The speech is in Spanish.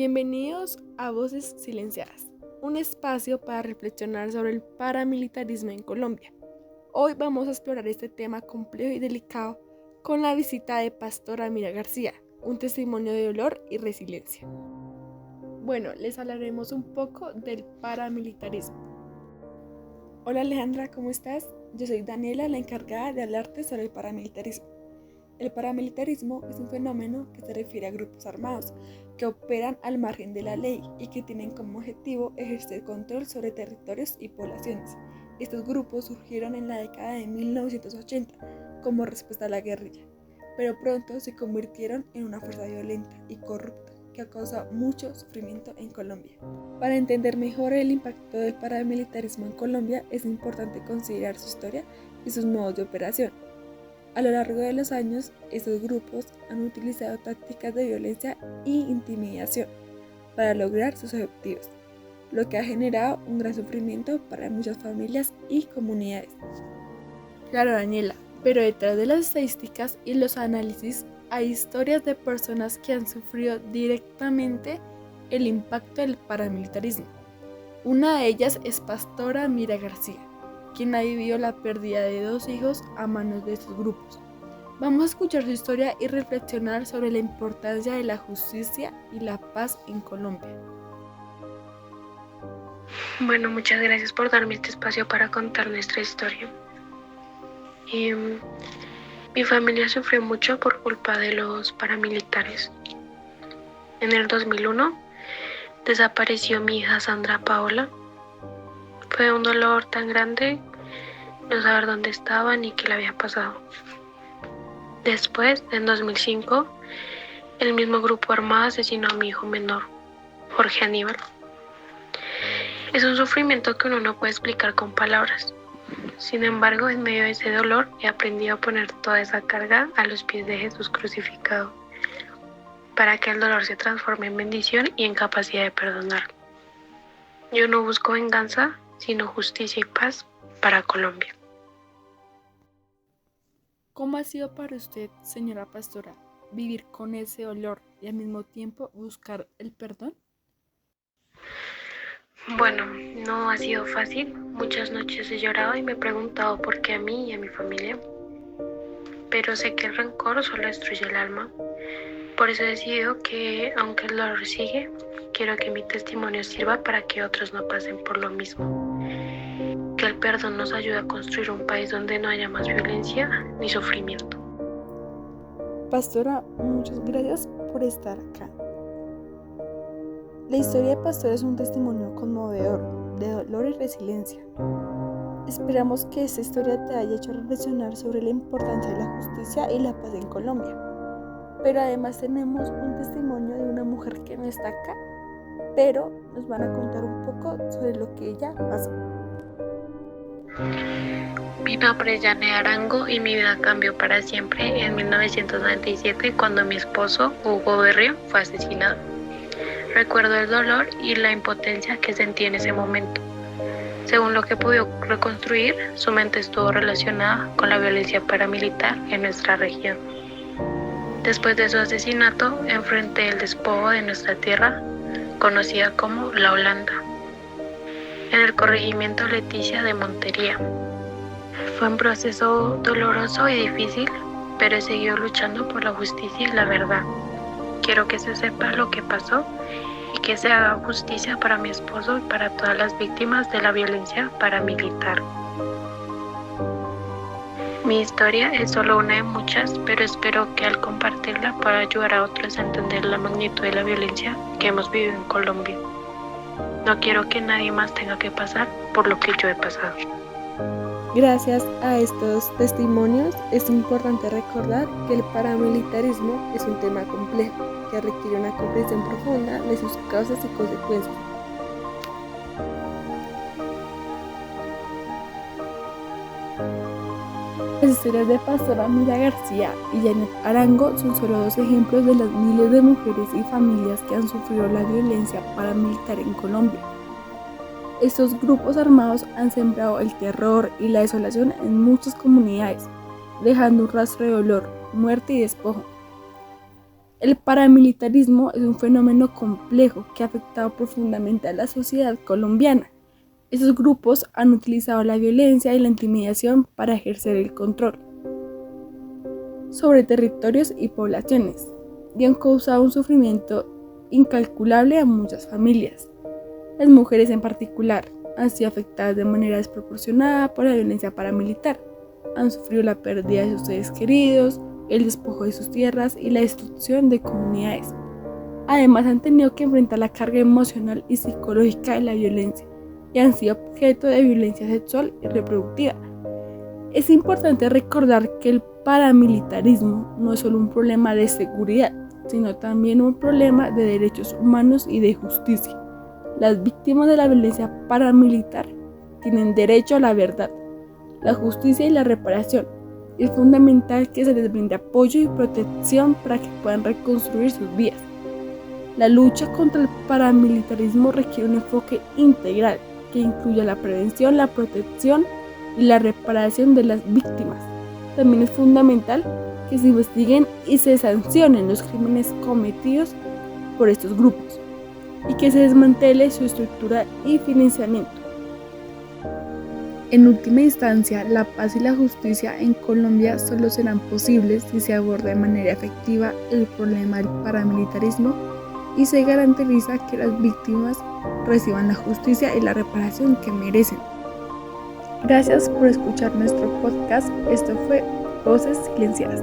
Bienvenidos a Voces Silenciadas, un espacio para reflexionar sobre el paramilitarismo en Colombia. Hoy vamos a explorar este tema complejo y delicado con la visita de Pastora Mira García, un testimonio de dolor y resiliencia. Bueno, les hablaremos un poco del paramilitarismo. Hola Alejandra, ¿cómo estás? Yo soy Daniela, la encargada de hablarte sobre el paramilitarismo. El paramilitarismo es un fenómeno que se refiere a grupos armados que operan al margen de la ley y que tienen como objetivo ejercer control sobre territorios y poblaciones. Estos grupos surgieron en la década de 1980 como respuesta a la guerrilla, pero pronto se convirtieron en una fuerza violenta y corrupta que ha causado mucho sufrimiento en Colombia. Para entender mejor el impacto del paramilitarismo en Colombia es importante considerar su historia y sus modos de operación. A lo largo de los años, estos grupos han utilizado tácticas de violencia e intimidación para lograr sus objetivos, lo que ha generado un gran sufrimiento para muchas familias y comunidades. Claro, Daniela, pero detrás de las estadísticas y los análisis hay historias de personas que han sufrido directamente el impacto del paramilitarismo. Una de ellas es Pastora Mira García, quien ha vivido la pérdida de 2 hijos a manos de estos grupos. Vamos a escuchar su historia y reflexionar sobre la importancia de la justicia y la paz en Colombia. Bueno, muchas gracias por darme este espacio para contar nuestra historia. Mi familia sufrió mucho por culpa de los paramilitares. En el 2001 desapareció mi hija Sandra Paola. Fue un dolor tan grande no saber dónde estaba ni qué le había pasado. Después, en 2005, el mismo grupo armado asesinó a mi hijo menor, Jorge Aníbal. Es un sufrimiento que uno no puede explicar con palabras. Sin embargo, en medio de ese dolor, he aprendido a poner toda esa carga a los pies de Jesús crucificado, para que el dolor se transforme en bendición y en capacidad de perdonar. Yo no busco venganza, sino justicia y paz para Colombia. ¿Cómo ha sido para usted, señora pastora, vivir con ese dolor y al mismo tiempo buscar el perdón? Bueno, no ha sido fácil. Muchas noches he llorado y me he preguntado por qué a mí y a mi familia. Pero sé que el rencor solo destruye el alma. Por eso he decidido que, aunque el dolor sigue, quiero que mi testimonio sirva para que otros no pasen por lo mismo. Que el perdón nos ayude a construir un país donde no haya más violencia ni sufrimiento. Pastora, muchas gracias por estar acá. La historia de Pastora es un testimonio conmovedor de dolor y resiliencia. Esperamos que esta historia te haya hecho reflexionar sobre la importancia de la justicia y la paz en Colombia. Pero además tenemos un testimonio de una mujer que no está acá, pero nos van a contar un poco sobre lo que ella pasó. Mi nombre es Yane Arango y mi vida cambió para siempre en 1997 cuando mi esposo, Hugo Berrio, fue asesinado. Recuerdo el dolor y la impotencia que sentí en ese momento. Según lo que pude reconstruir, su mente estuvo relacionada con la violencia paramilitar en nuestra región. Después de su asesinato, enfrenté el despojo de nuestra tierra, conocida como La Holanda, en el corregimiento Leticia de Montería. Fue un proceso doloroso y difícil, pero he seguido luchando por la justicia y la verdad. Quiero que se sepa lo que pasó y que se haga justicia para mi esposo y para todas las víctimas de la violencia paramilitar. Mi historia es solo una de muchas, pero espero que al compartirla pueda ayudar a otros a entender la magnitud de la violencia que hemos vivido en Colombia. No quiero que nadie más tenga que pasar por lo que yo he pasado. Gracias a estos testimonios es importante recordar que el paramilitarismo es un tema complejo que requiere una comprensión profunda de sus causas y consecuencias. Las historias de Pastora Mira García y Janet Arango son solo 2 ejemplos de las miles de mujeres y familias que han sufrido la violencia paramilitar en Colombia. Estos grupos armados han sembrado el terror y la desolación en muchas comunidades, dejando un rastro de dolor, muerte y despojo. El paramilitarismo es un fenómeno complejo que ha afectado profundamente a la sociedad colombiana. Esos grupos han utilizado la violencia y la intimidación para ejercer el control sobre territorios y poblaciones y han causado un sufrimiento incalculable a muchas familias. Las mujeres en particular han sido afectadas de manera desproporcionada por la violencia paramilitar. Han sufrido la pérdida de sus seres queridos, el despojo de sus tierras y la destrucción de comunidades. Además, han tenido que enfrentar la carga emocional y psicológica de la violencia y han sido objeto de violencia sexual y reproductiva. Es importante recordar que el paramilitarismo no es solo un problema de seguridad, sino también un problema de derechos humanos y de justicia. Las víctimas de la violencia paramilitar tienen derecho a la verdad, la justicia y la reparación. Es fundamental que se les brinde apoyo y protección para que puedan reconstruir sus vidas. La lucha contra el paramilitarismo requiere un enfoque integral que incluya la prevención, la protección y la reparación de las víctimas. También es fundamental que se investiguen y se sancionen los crímenes cometidos por estos grupos y que se desmantele su estructura y financiamiento. En última instancia, la paz y la justicia en Colombia solo serán posibles si se aborda de manera efectiva el problema del paramilitarismo y se garantiza que las víctimas reciban la justicia y la reparación que merecen. Gracias por escuchar nuestro podcast. Esto fue Voces Silenciadas.